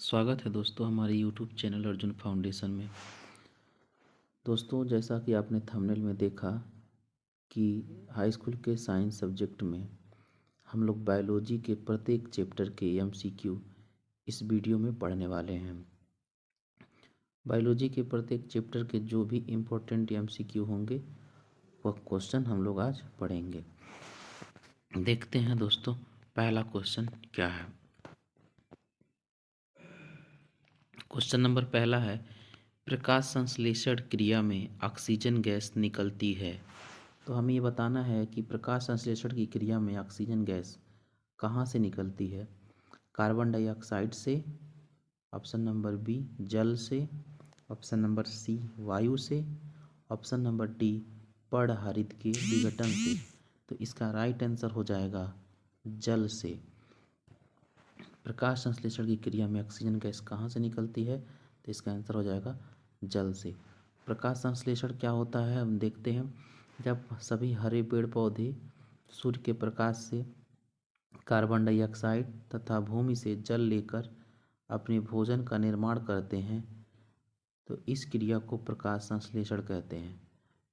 स्वागत है दोस्तों हमारे यूट्यूब चैनल अर्जुन फाउंडेशन में। दोस्तों, जैसा कि आपने थंबनेल में देखा कि हाई स्कूल के साइंस सब्जेक्ट में हम लोग बायोलॉजी के प्रत्येक चैप्टर के एमसीक्यू इस वीडियो में पढ़ने वाले हैं। बायोलॉजी के प्रत्येक चैप्टर के जो भी इम्पोर्टेंट एमसीक्यू होंगे वह क्वेश्चन हम लोग आज पढ़ेंगे। देखते हैं दोस्तों, पहला क्वेश्चन क्या है। क्वेश्चन नंबर पहला है, प्रकाश संश्लेषण क्रिया में ऑक्सीजन गैस निकलती है। तो हमें ये बताना है कि प्रकाश संश्लेषण की क्रिया में ऑक्सीजन गैस कहाँ से निकलती है। कार्बन डाइऑक्साइड से, ऑप्शन नंबर बी जल से, ऑप्शन नंबर सी वायु से, ऑप्शन नंबर डी पर्णहरित के विघटन से। तो इसका राइट आंसर हो जाएगा जल से। प्रकाश संश्लेषण की क्रिया में ऑक्सीजन गैस कहाँ से निकलती है, तो इसका आंसर हो जाएगा जल से। प्रकाश संश्लेषण क्या होता है हम देखते हैं। जब सभी हरे पेड़ पौधे सूर्य के प्रकाश से कार्बन डाइऑक्साइड तथा भूमि से जल लेकर अपने भोजन का निर्माण करते हैं तो इस क्रिया को प्रकाश संश्लेषण कहते हैं।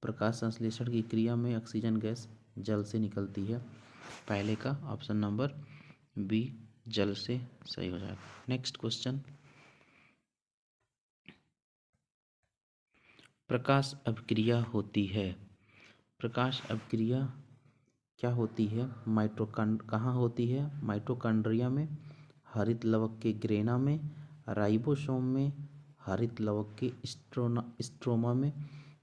प्रकाश संश्लेषण की क्रिया में ऑक्सीजन गैस जल से निकलती है। पहले का ऑप्शन नंबर बी जल से सही हो जाएगा। नेक्स्ट क्वेश्चन, प्रकाश अभिक्रिया होती है। प्रकाश अभिक्रिया क्या होती है, कहाँ होती है, माइटोकॉन्ड्रिया में, हरित लवक के ग्रेना में, राइबोसोम में, हरित लवक के स्ट्रोमा में।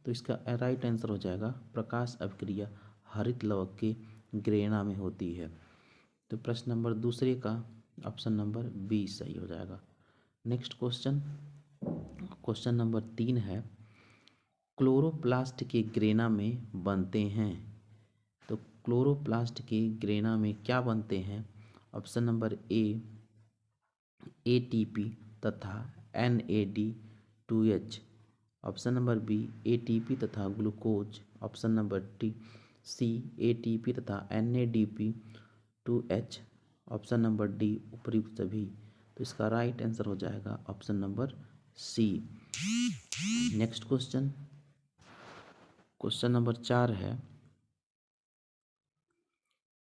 तो इसका राइट आंसर हो जाएगा प्रकाश अभिक्रिया हरित लवक के ग्रेना में होती है। तो प्रश्न नंबर दूसरे का ऑप्शन नंबर बी सही हो जाएगा। नेक्स्ट क्वेश्चन, क्वेश्चन नंबर 3 है, क्लोरोप्लास्ट के ग्रेना में बनते हैं। तो क्लोरोप्लास्ट के ग्रेना में क्या बनते हैं। ऑप्शन नंबर ए एटीपी तथा NAD2H, option number B ATP तथा glucose, option number D C ATP तथा NADP2H, ऑप्शन नंबर डी उपयुक्त सभी। तो इसका राइट आंसर हो जाएगा option number C. Next question, question number 4 है,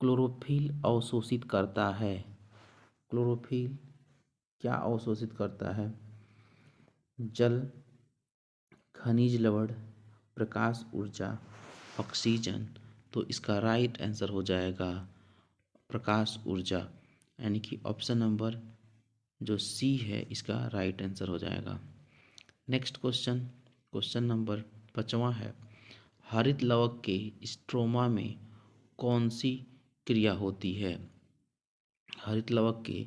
क्लोरोफिल अवशोषित करता है। क्लोरोफिल क्या अवशोषित करता है, जल, खनिज लवण, प्रकाश ऊर्जा, ऑक्सीजन। तो इसका राइट आंसर हो जाएगा प्रकाश ऊर्जा, यानी कि ऑप्शन नंबर जो सी है इसका राइट आंसर हो जाएगा। नेक्स्ट क्वेश्चन, क्वेश्चन नंबर 5वां है, हरित लवक के स्ट्रोमा में कौन सी क्रिया होती है। हरित लवक के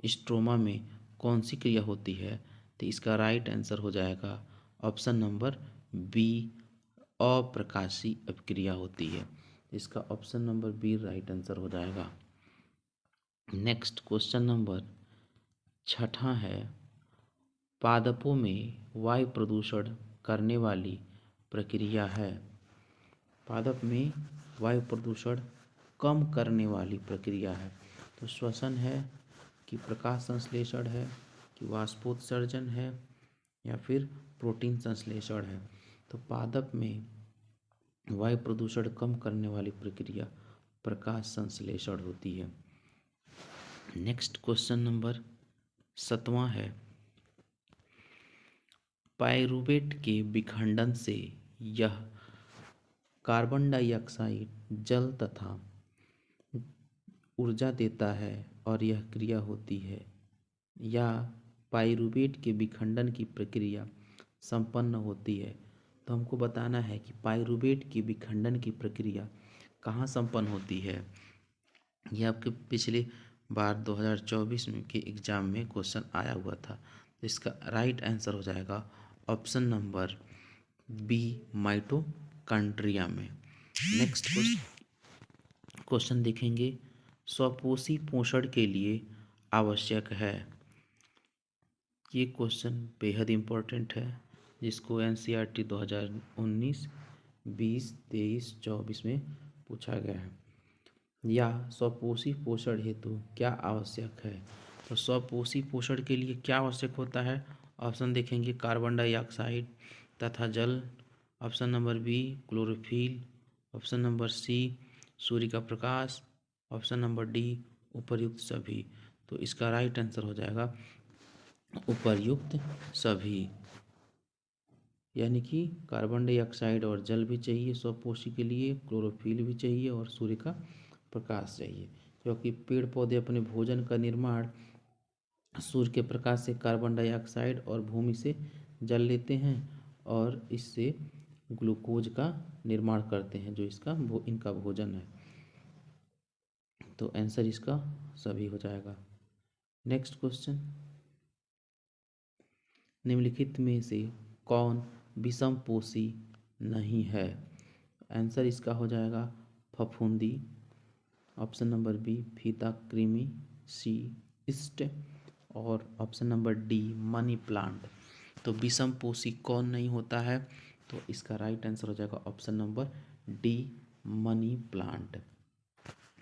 स्ट्रोमा में कौन सी क्रिया होती है, तो इसका राइट आंसर हो जाएगा ऑप्शन नंबर बी अप्रकाशी अभिक्रिया होती है। इसका option number B right answer हो जाएगा। नेक्स्ट क्वेश्चन नंबर 6 है, पादपों में वायु प्रदूषण करने वाली प्रक्रिया है। पादप में वायु प्रदूषण कम करने वाली प्रक्रिया है। तो श्वसन है कि प्रकाश संश्लेषण है कि वाष्पोत्सर्जन है या फिर प्रोटीन संश्लेषण है। तो पादप में वायु प्रदूषण कम करने वाली प्रक्रिया प्रकाश संश्लेषण होती है। नेक्स्ट क्वेश्चन नंबर 7वां है, पाइरूवेट के विखंडन से यह कार्बन डाइऑक्साइड जल तथा ऊर्जा देता है और यह क्रिया होती है, या पाइरूवेट के विखंडन की प्रक्रिया संपन्न होती है। तो हमको बताना है कि पाइरूवेट की विखंडन की प्रक्रिया कहाँ संपन्न होती है। यह आपके पिछले बार 2024 में के एग्जाम में क्वेश्चन आया हुआ था। तो इसका राइट आंसर हो जाएगा ऑप्शन नंबर बी माइटोकॉन्ड्रिया में। नेक्स्ट क्वेश्चन देखेंगे, स्वपोषी पोषण के लिए आवश्यक है। ये क्वेश्चन बेहद इम्पोर्टेंट है जिसको NCERT 2019, 20, 23, 24 में पूछा गया है। या स्वपोषी पोषण हेतु क्या आवश्यक है। तो स्वपोषी पोषण के लिए क्या आवश्यक होता है? ऑप्शन देखेंगे कार्बन डाइऑक्साइड तथा जल, option number B chlorophyll, option number C सूर्य का प्रकाश, ऑप्शन नंबर डी उपर्युक्त सभी। तो इसका राइट आंसर हो जाएगा उपर्युक्त सभी, यानी कि कार्बन डाइऑक्साइड और जल भी चाहिए स्वपोषी के लिए, क्लोरोफिल भी चाहिए और सूर्य का प्रकाश चाहिए, क्योंकि पेड़ पौधे अपने भोजन का निर्माण सूर्य के प्रकाश से कार्बन डाइऑक्साइड और भूमि से जल लेते हैं और इससे ग्लूकोज का निर्माण करते हैं, जो इनका भोजन है। तो आंसर इसका सभी हो जाएगा। नेक्स्ट क्वेश्चन, निम्नलिखित में से कौन विषमपोषी नहीं है? आंसर इसका हो जाएगा फफूंदी, ऑप्शन नंबर बी फीता कृमि, सी ईस्ट और option number D money plant. तो विषमपोषी कौन नहीं होता है? तो इसका राइट आंसर हो जाएगा option number D money plant.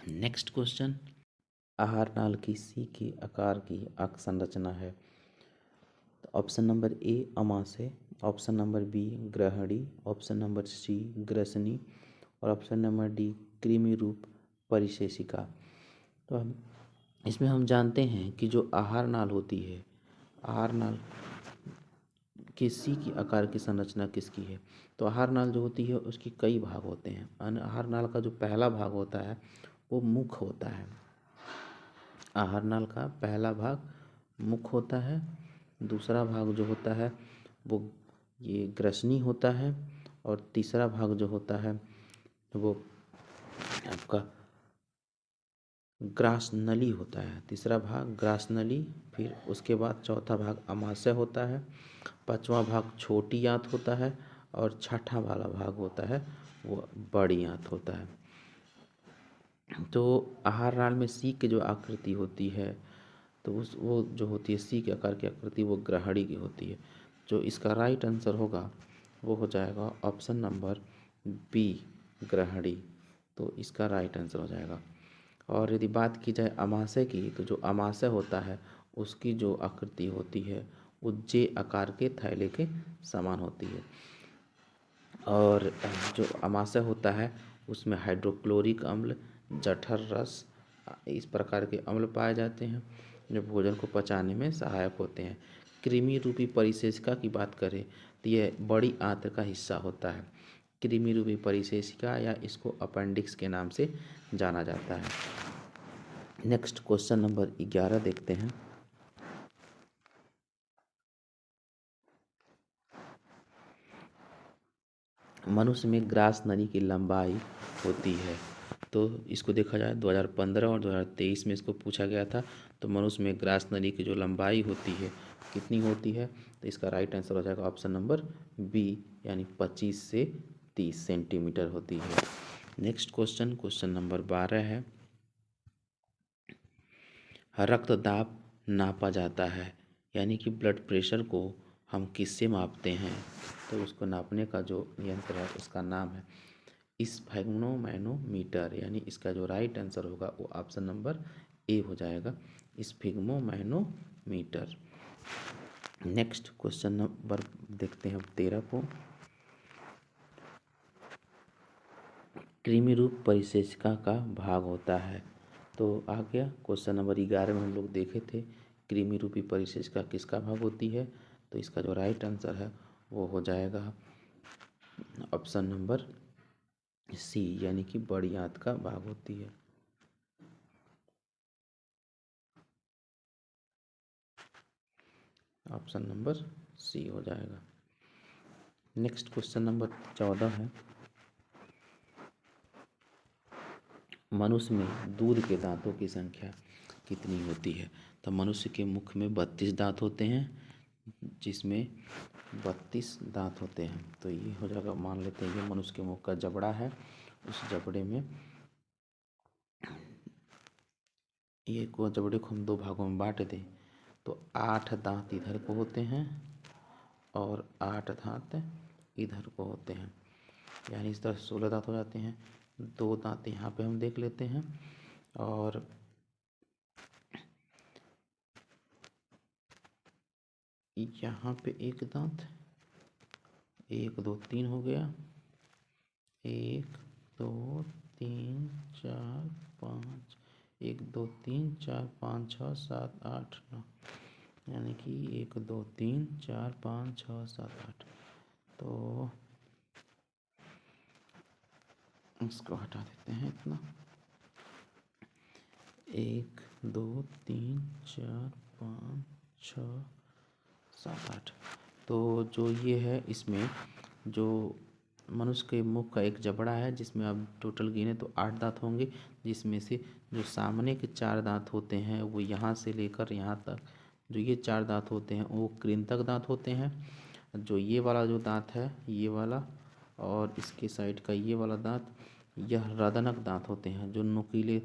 Next question, आहार नाल की सी के आकार की अक संरचना है? तो ऑप्शन नंबर ए अमाशय, ऑप्शन नंबर बी ग्रहणी, ऑप्शन नंबर सी ग्रसनी और ऑप्शन नंबर डी कृमि रूप परिशेषिका। तो इसमें हम जानते हैं कि जो आहार नाल होती है, आहार नाल के सी की आकार की संरचना किसकी है? तो आहार नाल जो होती है उसकी कई भाग होते हैं। आहार नाल का जो पहला भाग होता है वो मुख होता है। आहार नाल का पहला भाग मुख होता है, दूसरा भाग जो होता है वो ये ग्रसनी होता है और तीसरा भाग जो होता है वो आपका ग्रासनली होता है। तीसरा भाग ग्रासनली, फिर उसके बाद चौथा भाग अमाशय होता है, पांचवा भाग छोटी आंत होता है और छठा वाला भाग होता है वो बड़ी आंत होता है। तो आहार नाल में सी की जो आकृति होती है तो वो जो होती है सी के आकार की आकृति वो ग्रहणी की होती है। जो इसका राइट आंसर होगा वो हो जाएगा ऑप्शन नंबर बी ग्रहणी। तो इसका राइट आंसर हो जाएगा। और यदि बात की जाए अमाशय की, तो जो अमाशय होता है उसकी जो आकृति होती है वो जे आकार के थैले के समान होती है। और जो अमाशय होता है उसमें हाइड्रोक्लोरिक अम्ल, जठर रस, इस प्रकार के अम्ल पाए जाते हैं जो भोजन को पचाने में सहायक होते हैं। कृमि रूपी परिशेषिका की बात करें तो यह बड़ी आंत का हिस्सा होता है। कृमि रूपी परिशेषिका या इसको अपेंडिक्स के नाम से जाना जाता है। नेक्स्ट क्वेश्चन नंबर 11 देखते हैं। मनुष्य में ग्रास नली की लंबाई होती है? तो इसको देखा जाए 2015 और 2023 में इसको पूछा गया था। तो मनुष्य में ग्रास नली की जो लंबाई होती है कितनी होती है? तो इसका राइट आंसर हो जाएगा ऑप्शन नंबर बी, यानी 25 से 30 सेंटीमीटर होती है। नेक्स्ट क्वेश्चन, क्वेश्चन नंबर 12 है, रक्तदाब नापा जाता है, यानी कि ब्लड प्रेशर को हम किससे मापते हैं? तो उसको नापने का जो यंत्र है उसका नाम है स्फिग्मोमैनोमीटर, यानी इसका जो राइट आंसर होगा वो ऑप्शन नंबर ए हो जाएगा स्फिग्मोमैनोमीटर। नेक्स्ट क्वेश्चन नंबर देखते हैं 13 को, कृमि रूप परिशेषिका का भाग होता है? तो आ गया क्वेश्चन नंबर 11 में हम लोग देखे थे कृमि रूपी परिशेषिका किसका भाग होती है। तो इसका जो राइट आंसर है वो हो जाएगा ऑप्शन नंबर सी, यानी कि बड़ी आंत का भाग होती है। ऑप्शन नंबर सी हो जाएगा। नेक्स्ट क्वेश्चन नंबर 14 है, मनुष्य में दूध के दांतों की संख्या कितनी होती है? तो मनुष्य के मुख में 32 दांत होते हैं, जिसमें 32 दांत होते हैं। तो ये हो जाएगा, मान लेते हैं ये मनुष्य के मुख का जबड़ा है, उस जबड़े में ये को जबड़े को हम दो भागों में बांट दें तो 8 दांत इधर को होते हैं और 8 दांत इधर को होते हैं, यानी इस तरह 16 दांत हो जाते हैं। 2 दांत यहाँ पे हम देख लेते हैं और यहाँ पे एक दांत, 1 2 3 हो गया, 1 2 3 4 5, 1 2 3 4 5 6 7 8 9, यानी कि 1 2 3 4 5 6 7 8। तो इसको हटा देते हैं इतना, 1 2 3 4 5 6 7 8। तो जो ये है, इसमें जो मनुष्य के मुख का एक जबड़ा है जिसमें अब टोटल गिने तो 8 दांत होंगे, जिसमें से जो सामने के 4 दांत होते हैं वो यहाँ से लेकर यहाँ तक, जो ये 4 दांत होते हैं वो कृंतक दांत होते हैं। जो ये वाला जो दांत है, ये वाला, और इसके साइड का ये वाला दांत, यह रदनक दांत होते हैं, जो नुकीले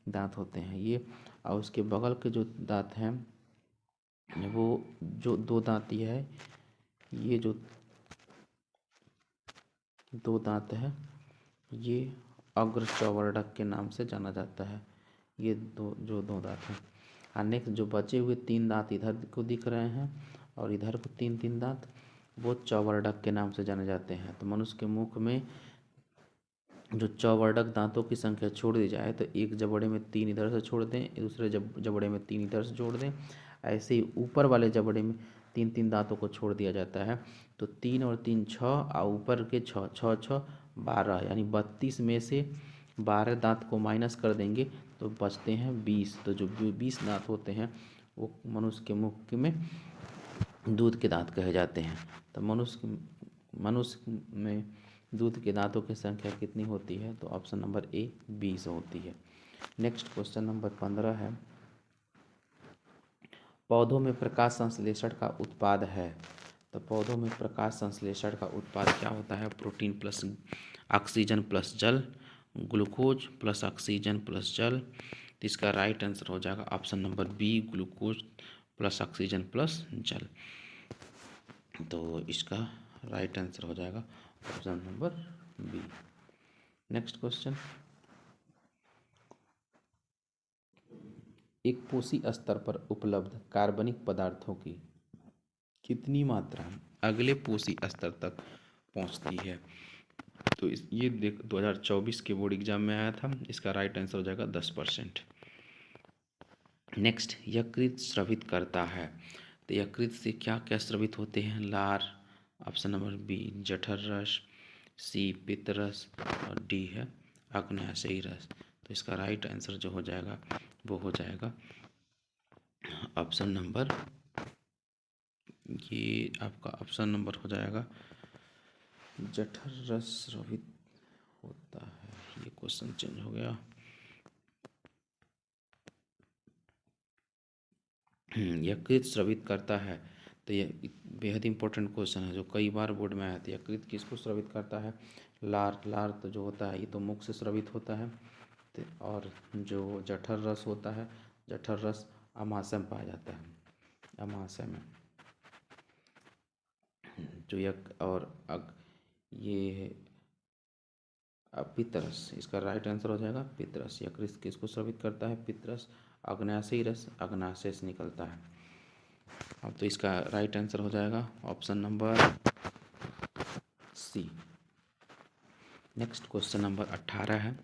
दांत होते हैं ये। और उसके बगल के जो दांत हैं वो जो 2 दांत ये है, ये जो 2 दांत है ये अग्र चौवर्णक के नाम से जाना जाता है। ये जो दो दांत हैं। और नेक्स्ट जो बचे हुए 3 दांत इधर को दिख रहे हैं और इधर को 3 दांत, वो चौवर्णक के नाम से जाने जाते हैं। तो मनुष्य के मुख में जो चौवर्णक दांतों की संख्या छोड़ दी जाए तो एक जबड़े में 3 इधर से छोड़ दें, दूसरे जबड़े में 3 इधर से जोड़ दें, ऐसे ही ऊपर वाले जबड़े में 3 दांतों को छोड़ दिया जाता है। तो 3 और 3 6, और ऊपर के 6 6 6 12, यानी 32 में से 12 दांत को माइनस कर देंगे तो बचते हैं 20। तो जो 20 दांत होते हैं वो मनुष्य के मुख में दूध के दांत कहे जाते हैं। तो मनुष्य में दूध के दांतों की संख्या कितनी होती है? तो ऑप्शन नंबर ए 20 होती है। नेक्स्ट क्वेश्चन नंबर 15 है, पौधों में प्रकाश संश्लेषण का उत्पाद है। तो पौधों में प्रकाश संश्लेषण का उत्पाद क्या होता है? प्रोटीन प्लस ऑक्सीजन प्लस जल, ग्लूकोज प्लस ऑक्सीजन प्लस जल। तो इसका राइट आंसर हो जाएगा option number B, glucose plus oxygen plus जल। तो इसका राइट आंसर हो जाएगा option number B. Next question, एक पोषी स्तर पर उपलब्ध कार्बनिक पदार्थों की कितनी मात्रा अगले पोषी स्तर तक पहुंचती है? तो ये 2024 के बोर्ड एग्जाम में आया था। इसका राइट आंसर हो जाएगा 10%। नेक्स्ट, यकृत स्रावित करता है। तो यकृत से क्या क्या स्रावित होते हैं? लार, ऑप्शन नंबर बी जठर रस, सी पित्त रस, और डी है अग्न्याशयी रस। तो इसका राइट आंसर जो हो जाएगा वो हो जाएगा ऑप्शन नंबर, ये आपका ऑप्शन नंबर हो जाएगा जठर रस स्रावित होता है। ये क्वेश्चन चेंज हो गया। यकृत स्रावित करता है। तो ये बेहद इंपॉर्टेंट क्वेश्चन है जो कई बार बोर्ड में आया था। यकृत किसको स्रावित करता है? लार। लार तो जो होता है ये तो मुख से स्रावित होता है। और जो जठर रस होता है, जठर रस अमाशय में पाया जाता है, अमाशय में। जो ये पित्तरस, इसका राइट आंसर हो जाएगा पित्तरस। यकृत किसको स्रावित करता है? पित्तरस। अग्न्याशयी रस अग्नाशय से निकलता है। अब तो इसका राइट आंसर हो जाएगा option number C. Next question number 18 है,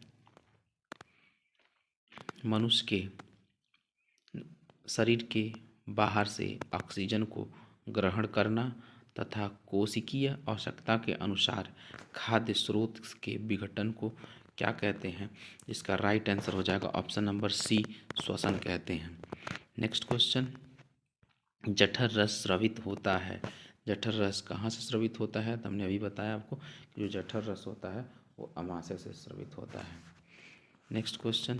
मनुष्य के शरीर के बाहर से ऑक्सीजन को ग्रहण करना तथा कोशिकीय आवश्यकता के अनुसार खाद्य स्रोत के विघटन को क्या कहते हैं? इसका राइट आंसर हो जाएगा ऑप्शन नंबर सी, श्वसन कहते हैं। नेक्स्ट क्वेश्चन, जठर रस स्रावित होता है। जठर रस कहाँ से स्रावित होता है? तो हमने अभी बताया आपको कि जो जठर रस होता है वो अमाशय से स्रावित होता है। नेक्स्ट क्वेश्चन,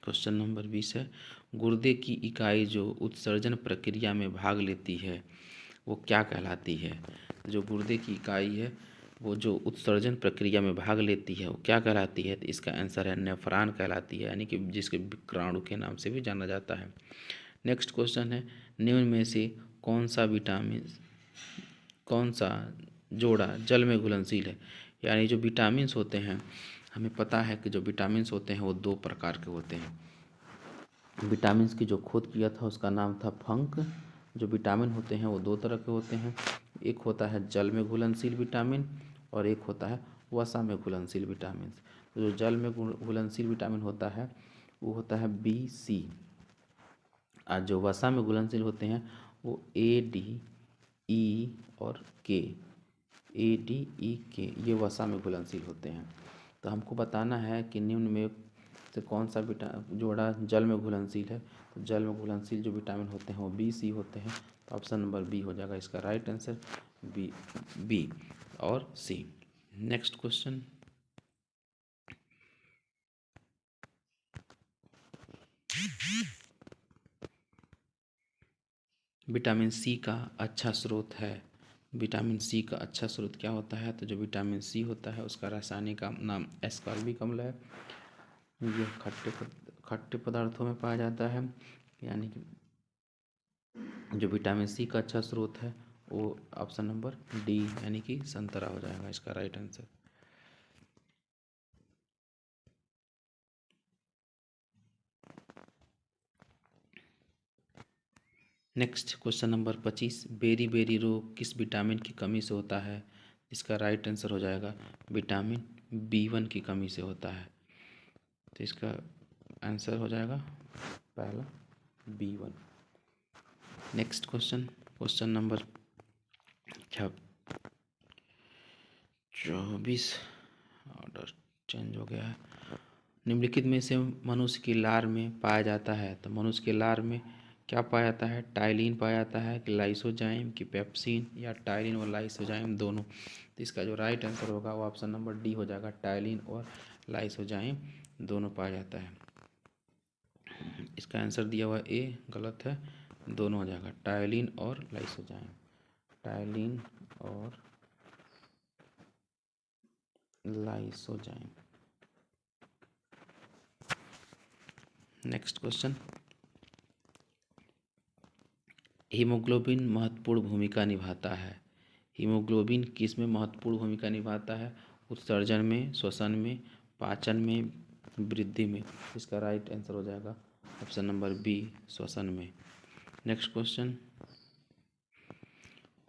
क्वेश्चन नंबर 20 है, गुर्दे की इकाई जो उत्सर्जन प्रक्रिया में भाग लेती है वो क्या कहलाती है? जो गुर्दे की इकाई है वो जो उत्सर्जन प्रक्रिया में भाग लेती है वो क्या कहलाती है? तो इसका आंसर है नेफ्रॉन कहलाती है, यानी कि जिसके विक्राणु के नाम से भी जाना जाता है। नेक्स्ट क्वेश्चन है, निम्न में से कौन सा जोड़ा जल में घुलनशील है? यानी जो विटामिन्स होते हैं, हमें पता है कि जो विटामिन्स होते हैं वो 2 प्रकार के होते हैं। विटामिन्स की जो खोज किया था उसका नाम था फंक, जो विटामिन होते हैं वो दो तरह के होते हैं, एक होता है जल में घुलनशील विटामिन और एक होता है वसा में घुलनशील विटामिन। तो जो जल में घुलनशील विटामिन होता है वो होता है B, C, और जो वसा में घुलनशील होते हैं वो A, D, E और K, A, D, E, K, ये वसा में घुलनशील होते हैं। तो हमको बताना है कि निम्न में से कौन सा जोड़ा जल में घुलनशील है। तो जल में घुलनशील जो विटामिन होते हैं वो B, C होते हैं। तो ऑप्शन नंबर बी हो जाएगा इसका राइट आंसर, बी और सी। नेक्स्ट क्वेश्चन, विटामिन सी का अच्छा स्रोत है। विटामिन सी का अच्छा स्रोत क्या होता है? तो जो विटामिन सी होता है उसका रासायनिक नाम एस्कॉर्बिक अम्ल है। ये खट्टे पदार्थों में पाया जाता है। यानी कि जो विटामिन सी का अच्छा स्रोत है वो ऑप्शन नंबर डी यानी कि संतरा हो जाएगा इसका right answer. Next question number 25, beriberi रोग किस विटामिन की कमी से होता है? इसका राइट आंसर हो जाएगा विटामिन B1 की कमी से होता है। तो इसका आंसर हो जाएगा पहला B1। Next question, question number 24, order change हो गया है। निम्नलिखित में से मनुष्य की लार में पाया जाता है। तो मनुष्य के लार में क्या पाया जाता है? टाइलिन पाया जाता है कि लाइसोजाइम की पेप्सिन, या टाइलिन और लाइसोजाइम दोनों। तो इसका जो राइट आंसर होगा वो ऑप्शन नंबर डी हो जाएगा, टाइलिन और लाइसोजाइम दोनों पाया जाता है। इसका आंसर दिया हुआ ए गलत है, दोनों हो जाएगा टाइलिन और लाइसोजाइम, टाइलिन और लाइसोजाइम। नेक्स्ट क्वेश्चन, हीमोग्लोबिन महत्वपूर्ण भूमिका निभाता है। हीमोग्लोबिन किस में महत्वपूर्ण भूमिका निभाता है? उत्सर्जन में, श्वसन में, पाचन में, वृद्धि में। इसका राइट आंसर हो जाएगा ऑप्शन नंबर बी, श्वसन में। नेक्स्ट क्वेश्चन,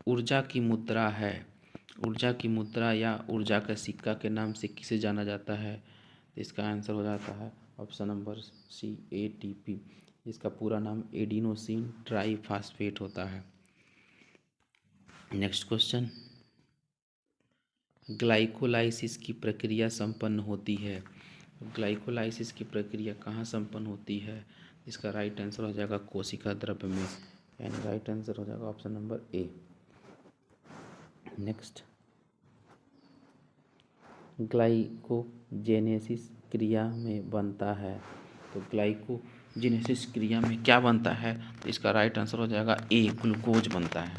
ऊर्जा की मुद्रा है। ऊर्जा की मुद्रा या ऊर्जा का सिक्का के नाम से किसे जाना जाता है? इसका आंसर हो जाता है ऑप्शन नंबर सी, ATP। इसका पूरा नाम एडिनोसिन ट्राईफास्फेट होता है। नेक्स्ट क्वेश्चन, ग्लाइकोलाइसिस की प्रक्रिया संपन्न होती है। ग्लाइकोलाइसिस की प्रक्रिया कहाँ संपन्न होती है? इसका राइट आंसर हो जाएगा कोशिका द्रव्य में, यानी राइट आंसर हो जाएगा ऑप्शन नंबर ए। नेक्स्ट, ग्लाइकोजेनेसिस क्रिया में बनता है। तो ग्लाइकोजेनेसिस क्रिया में क्या बनता है? तो इसका राइट आंसर हो जाएगा ए, ग्लूकोज बनता है।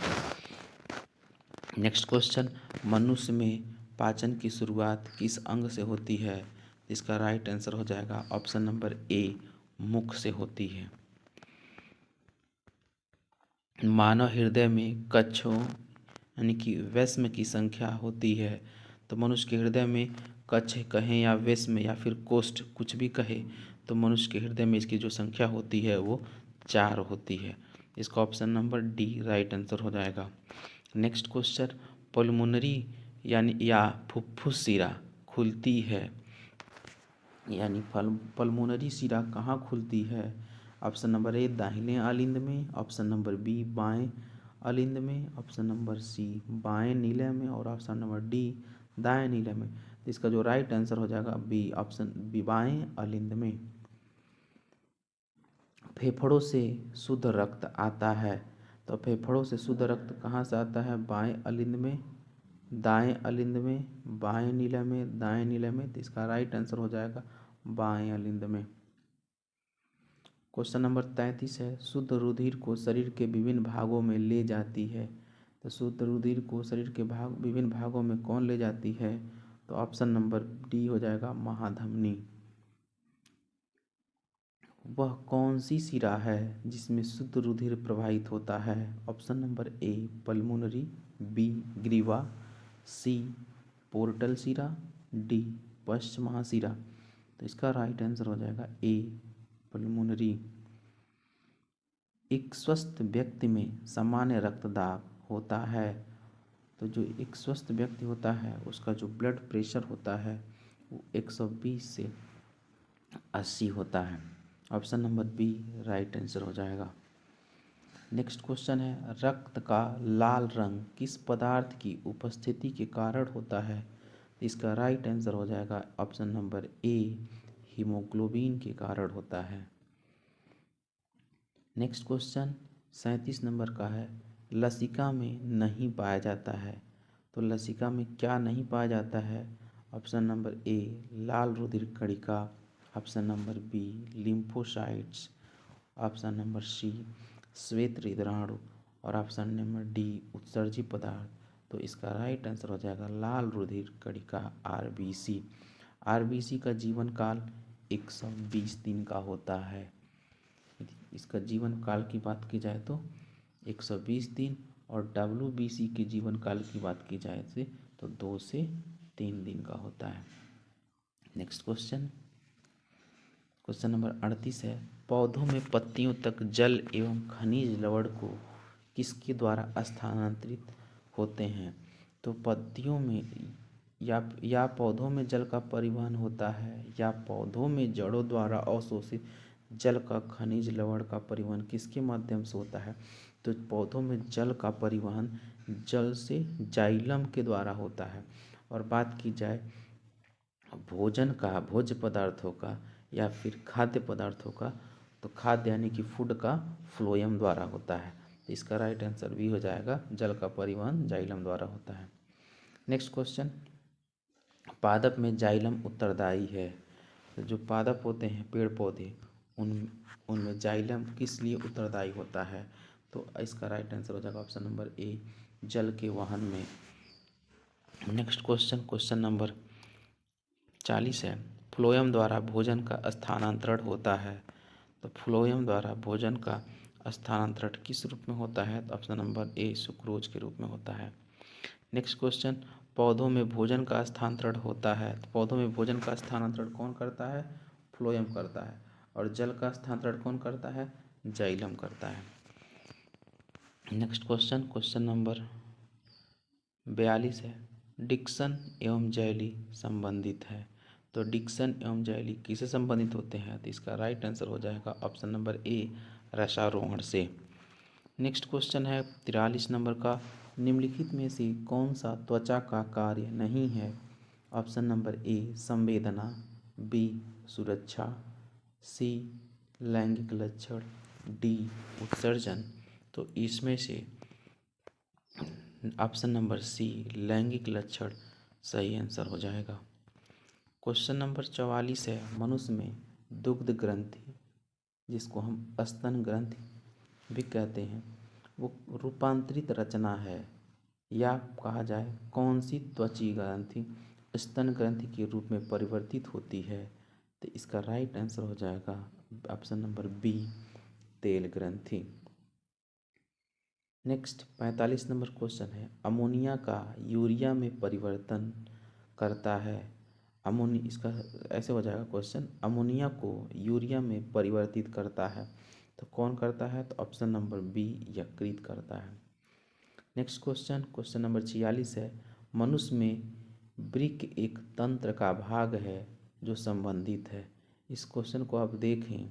नेक्स्ट क्वेश्चन, मनुष्य में पाचन की शुरुआत किस अंग से होती है? इसका राइट आंसर हो जाएगा ऑप्शन नंबर ए, मुख से होती है। मानव हृदय में कक्षों यानी कि वैष्म की संख्या होती है। तो मनुष्य के हृदय में कक्ष कहें या वैष्म या फिर कोष्ठ कुछ भी कहे, तो मनुष्य के हृदय में इसकी जो संख्या होती है वो 4 होती है। इसका option number D right answer हो जाएगा। नेक्स्ट क्वेश्चन, पल्मोनरी यानी या फुफ्फुस शिरा खुलती है, यानी पल्मोनरी शिरा कहाँ खुलती है? ऑप्शन नंबर ए, दाहिने अलिंद में, ऑप्शन नंबर बी, बाएं अलिंद में, ऑप्शन नंबर सी, बाएं नीले में, और ऑप्शन नंबर डी, दाएं नीले में। तो इसका जो राइट आंसर हो जाएगा बी, ऑप्शन बी, बाएं अलिंद में। फेफड़ों से शुद्ध रक्त आता है। तो फेफड़ों से शुद्ध रक्त कहाँ से आता है? बाएं अलिंद में, दाएं अलिंद में, बाएं नीले में, दाएं नीले में। तो इसका राइट आंसर हो जाएगा बाएं अलिंद में। क्वेश्चन नंबर 33 है, शुद्ध रुधिर को शरीर के विभिन्न भागों में ले जाती है। तो शुद्ध रुधिर को शरीर के विभिन्न भागों में कौन ले जाती है? तो ऑप्शन नंबर डी हो जाएगा महाधमनी। वह कौन सी शिरा है जिसमें शुद्ध रुधिर प्रवाहित होता है? Option number A, pulmonary, B, ग्रीवा, सी, पोर्टल शिरा, डी, पश्च महाशिरा। तो इसका राइट आंसर हो जाएगा ए, पल्मोनरी। एक स्वस्थ व्यक्ति में सामान्य रक्तदाब होता है, तो जो एक स्वस्थ व्यक्ति होता है उसका जो ब्लड प्रेशर होता है वो 120 से 80 होता है। Option number B right answer हो जाएगा। नेक्स्ट क्वेश्चन है, रक्त का लाल रंग किस पदार्थ की उपस्थिति के कारण होता है? इसका राइट आंसर हो जाएगा ऑप्शन नंबर ए हीमोग्लोबिन के कारण होता है। नेक्स्ट क्वेश्चन 37 नंबर का है, लसिका में नहीं पाया जाता है, तो लसिका में क्या नहीं पाया जाता है? ऑप्शन नंबर ए लाल रुधिर कणिका, option number B lymphocytes, option number C श्वेत हृदयाणु और ऑप्शन नंबर डी उत्सर्जी पदार्थ। तो इसका राइट आंसर हो जाएगा लाल रुधिर कणिका आरबीसी। आरबीसी का जीवन काल 120 दिन का होता है। इसका जीवन काल की बात की जाए तो 120 दिन और डब्ल्यूबीसी के जीवन काल की बात की जाए तो 2 से 3 दिन का होता है। नेक्स्ट क्वेश्चन नंबर 38 है, पौधों में पत्तियों तक जल एवं खनिज लवण को किसके द्वारा स्थानांतरित होते हैं? तो पत्तियों में या पौधों में जल का परिवहन होता है या पौधों में जड़ों द्वारा अवशोषित जल का खनिज लवण का परिवहन किसके माध्यम से होता है? तो पौधों में जल का परिवहन जल से जाइलम के द्वारा होता है। और बात की जाए भोज्य पदार्थों का या फिर खाद्य पदार्थों का, तो खाद्य यानी कि फूड का फ्लोएम द्वारा होता है। तो इसका राइट आंसर भी हो जाएगा, जल का परिवहन जाइलम द्वारा होता है। नेक्स्ट क्वेश्चन, पादप में जाइलम उत्तरदायी है, तो जो पादप होते हैं पेड़ पौधे उनमें जाइलम किस लिए उत्तरदायी होता है? तो इसका राइट आंसर हो जाएगा ऑप्शन नंबर ए जल के वहन में। नेक्स्ट क्वेश्चन नंबर 40 है, फ्लोएम द्वारा भोजन का स्थानांतरण होता है, तो फ्लोएम द्वारा भोजन का स्थानांतरण किस रूप में होता है? तो ऑप्शन नंबर ए सुक्रोज के रूप में होता है। नेक्स्ट क्वेश्चन, पौधों में भोजन का स्थानांतरण होता है, तो पौधों में भोजन का स्थानांतरण कौन करता है? फ्लोएम करता है। और जल का स्थानांतरण कौन करता है? जाइलम करता है। नेक्स्ट क्वेश्चन नंबर 42 है, डिक्सन एवं जैली संबंधित है, तो डिक्सन एवं जैली किससे संबंधित होते हैं? तो इसका राइट आंसर हो जाएगा ऑप्शन नंबर ए रसारोहण से। नेक्स्ट क्वेश्चन है 43 नंबर का, निम्नलिखित में से कौन सा त्वचा का कार्य नहीं है? ऑप्शन नंबर ए संवेदना, बी सुरक्षा, सी लैंगिक लक्षण, डी उत्सर्जन। तो इसमें से ऑप्शन नंबर सी लैंगिक लक्षण सही आंसर हो जाएगा। क्वेश्चन नंबर 44 है, मनुष्य में दुग्ध ग्रंथि जिसको हम स्तन ग्रंथि भी कहते हैं वो रूपांतरित रचना है या कहा जाए कौन सी त्वचीय ग्रंथि स्तन ग्रंथि के रूप में परिवर्तित होती है? तो इसका राइट आंसर हो जाएगा ऑप्शन नंबर बी तेल ग्रंथि। नेक्स्ट 45 नंबर क्वेश्चन है, अमोनिया का यूरिया में परिवर्तन करता है। इसका ऐसे हो जाएगा क्वेश्चन, अमोनिया को यूरिया में परिवर्तित करता है, तो कौन करता है? तो ऑप्शन नंबर बी यकृत करता है। नेक्स्ट क्वेश्चन नंबर 46 है, मनुष्य में वृक्क एक तंत्र का भाग है जो संबंधित है। इस क्वेश्चन को आप देखें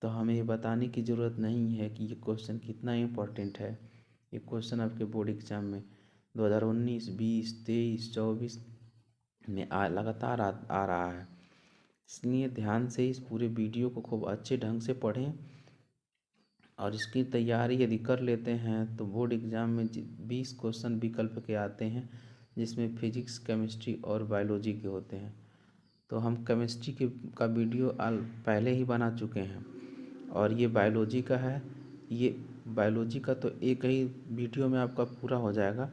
तो हमें ये बताने की ज़रूरत नहीं है कि ये क्वेश्चन कितना इम्पोर्टेंट है। ये क्वेश्चन आपके बोर्ड एग्जाम में 2019, 20, 23, 24 में लगातार आ रहा है, इसलिए ध्यान से इस पूरे वीडियो को खूब अच्छे ढंग से पढ़ें और इसकी तैयारी यदि कर लेते हैं तो बोर्ड एग्ज़ाम में 20 क्वेश्चन विकल्प के आते हैं जिसमें फिजिक्स, केमिस्ट्री और बायोलॉजी के होते हैं। तो हम केमिस्ट्री का वीडियो पहले ही बना चुके हैं और ये बायोलॉजी का है। ये बायोलॉजी का तो एक ही वीडियो में आपका पूरा हो जाएगा,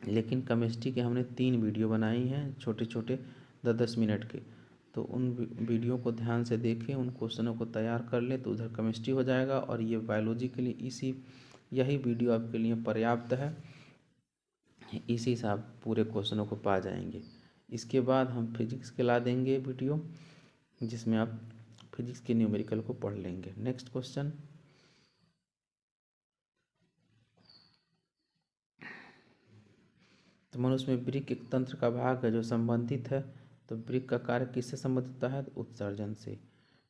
लेकिन केमिस्ट्री के हमने 3 वीडियो बनाई हैं छोटे छोटे 10-10 मिनट के। तो उन वीडियो को ध्यान से देखें, उन क्वेश्चनों को तैयार कर लें तो उधर केमिस्ट्री हो जाएगा और ये बायोलॉजी के लिए यही वीडियो आपके लिए पर्याप्त है। इसी से आप पूरे क्वेश्चनों को पा जाएंगे। इसके बाद हम फिजिक्स के ला देंगे वीडियो जिसमें आप फिजिक्स के न्यूमेरिकल को पढ़ लेंगे। नेक्स्ट क्वेश्चन तो मनुष्य में वृक्क एक तंत्र का भाग है जो संबंधित है। तो वृक्क का कार्य किससे संबंधित होता है? उत्सर्जन से।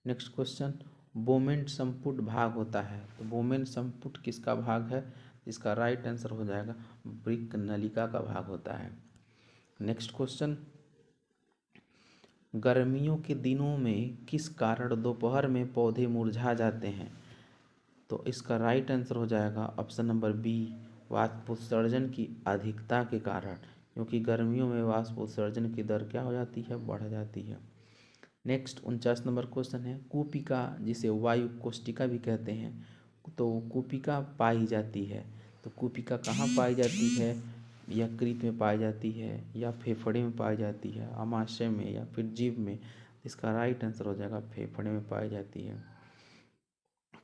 नेक्स्ट क्वेश्चन, बोमेन संपुट भाग होता है। तो बोमेन संपुट किसका भाग है? इसका राइट आंसर हो जाएगा वृक्क नलिका का भाग होता है। नेक्स्ट क्वेश्चन, गर्मियों के दिनों में किस कारण दोपहर में पौधे मुरझा जाते हैं? तो इसका राइट आंसर हो जाएगा ऑप्शन नंबर बी, वाष्पोत्सर्जन की अधिकता के कारण, क्योंकि गर्मियों में वाष्पोत्सर्जन की दर क्या हो जाती है? बढ़ जाती है। नेक्स्ट 49 नंबर क्वेश्चन है, कूपिका जिसे वायु कोष्ठिका भी कहते हैं, तो कूपिका पाई जाती है। तो कूपिका कहाँ पाई जाती है? यकृत में पाई जाती है, या फेफड़े में पाई जाती है, आमाशय में, या फिर जीभ में? इसका राइट आंसर हो जाएगा फेफड़े में पाई जाती है।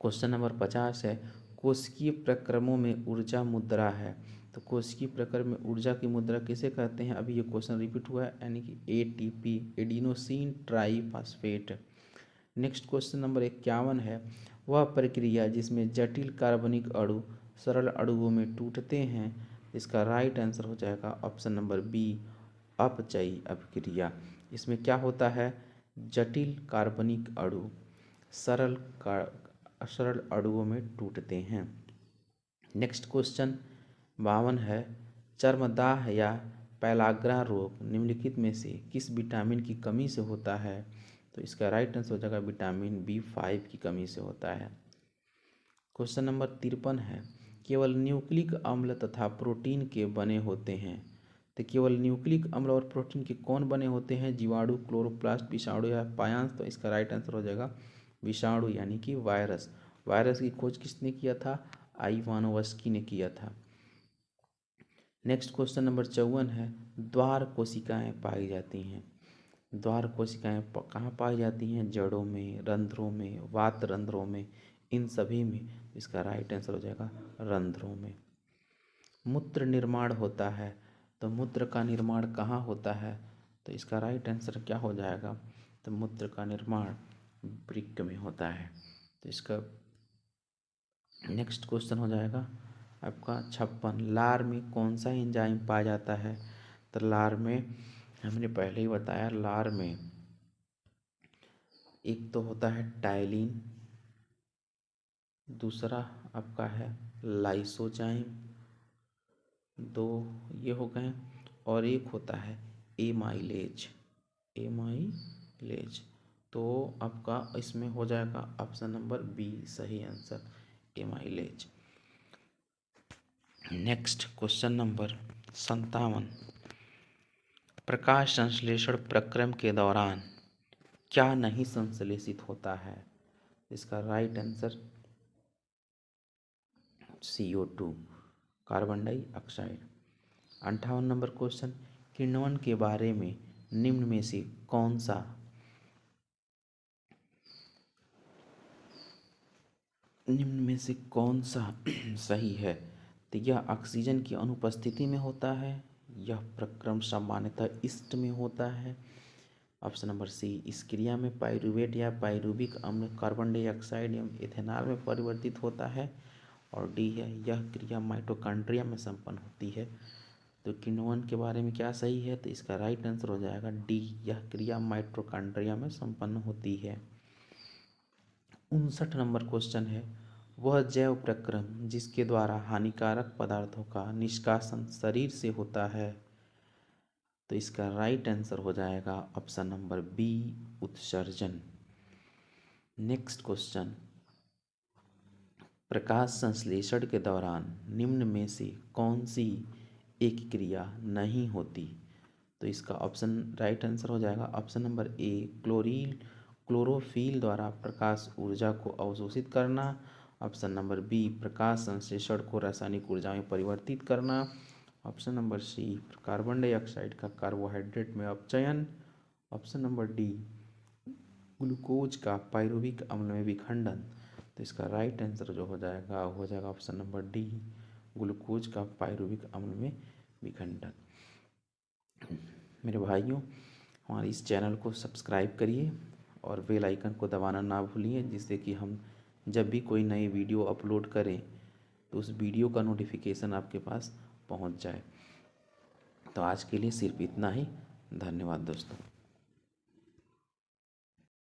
क्वेश्चन नंबर 50 है, कोशिकीय प्रक्रमों में ऊर्जा मुद्रा है। तो कोशिकीय प्रक्रम में ऊर्जा की मुद्रा किसे कहते हैं? अभी ये क्वेश्चन रिपीट हुआ है, यानी कि ATP, adenosine triphosphate. Next question number 51 है, वह प्रक्रिया जिसमें जटिल कार्बनिक अणु सरल अणुओं में टूटते हैं। इसका राइट आंसर हो जाएगा ऑप्शन नंबर बी, अपचयी अभिक्रिया। इसमें क्या होता है? जटिल कार्बनिक अणु सरल अणुओं में टूटते हैं। नेक्स्ट क्वेश्चन 52 है, चर्मदाह या पैलाग्रा रोग निम्नलिखित में से किस विटामिन की कमी से होता है? तो इसका राइट आंसर हो जाएगा विटामिन B5 की कमी से होता है। क्वेश्चन नंबर 53 है, केवल न्यूक्लिक अम्ल तथा प्रोटीन के बने होते हैं। तो केवल न्यूक्लिक अम्ल और प्रोटीन के कौन बने होते हैं? जीवाणु, क्लोरोप्लास्ट, विषाणु या पायांश? तो इसका राइट आंसर हो जाएगा विषाणु, यानी कि वायरस। वायरस की खोज किसने किया था? आइवानोवस्की ने किया था। नेक्स्ट क्वेश्चन नंबर 54 है, द्वार कोशिकाएं पाई जाती हैं। द्वार कोशिकाएं कहाँ पाई जाती हैं? जड़ों में, रंध्रों में, वात रंध्रों में, इन सभी में। इसका राइट आंसर हो जाएगा रंध्रों में। मूत्र निर्माण होता है, तो मूत्र का निर्माण कहाँ होता है? तो इसका राइट आंसर क्या हो जाएगा? तो मूत्र का निर्माण वृक्क में होता है। तो इसका नेक्स्ट क्वेश्चन हो जाएगा आपका 56, लार में कौन सा एंजाइम पाया जाता है? तो लार में हमने पहले ही बताया, लार में एक तो होता है टाइलिन, दूसरा आपका है लाइसोजाइम, दो ये हो गए, और एक होता है एमाइलेज। तो आपका इसमें हो जाएगा ऑप्शन नंबर बी सही answer, amylase. Next question number 57, प्रकाश संश्लेषण प्रक्रम के दौरान क्या नहीं संश्लेषित होता है? इसका right answer CO2, carbon dioxide. 58 number question, किण्वन के बारे में निम्न में से कौन सा सही है? तो यह ऑक्सीजन की अनुपस्थिति में होता है, यह प्रक्रम सामान्यतः ईस्ट में होता है। ऑप्शन नंबर सी, इस क्रिया में पाइरूवेट या पाइरूविक अम्ल कार्बन डाइऑक्साइड एवं इथेनॉल में परिवर्तित होता है। और डी है, यह क्रिया माइटोकॉन्ड्रिया में संपन्न होती है। तो किण्वन के बारे में क्या सही है? तो इसका राइट आंसर हो जाएगा डी, यह क्रिया माइटोकॉन्ड्रिया में संपन्न होती है। 59 नंबर क्वेश्चन है, वह जैव प्रक्रम जिसके द्वारा हानिकारक पदार्थों का निष्कासन शरीर से होता है। तो इसका राइट आंसर हो जाएगा ऑप्शन नंबर बी, उत्सर्जन। नेक्स्ट क्वेश्चन, प्रकाश संश्लेषण के दौरान निम्न में से कौन सी एक क्रिया नहीं होती? तो इसका ऑप्शन राइट आंसर हो जाएगा ऑप्शन नंबर ए, क्लोरोफिल द्वारा प्रकाश ऊर्जा को अवशोषित करना। ऑप्शन नंबर बी, प्रकाश संश्लेषण को रासायनिक ऊर्जा में परिवर्तित करना। Option number C, carbon dioxide का कार्बोहाइड्रेट में अपचयन। ऑप्शन नंबर डी, ग्लूकोज का पाइरुविक अम्ल में विखंडन। तो इसका राइट आंसर जो हो जाएगा ऑप्शन नंबर डी, ग्लूकोज का पाइरुविक अम्ल में विखंडन। मेरे भाइयों, हमारे इस चैनल को सब्सक्राइब करिए और बेल आइकन को दबाना ना भूलिए, जिससे कि हम जब भी कोई नई वीडियो अपलोड करें तो उस वीडियो का नोटिफिकेशन आपके पास पहुंच जाए। तो आज के लिए सिर्फ इतना ही। धन्यवाद दोस्तों।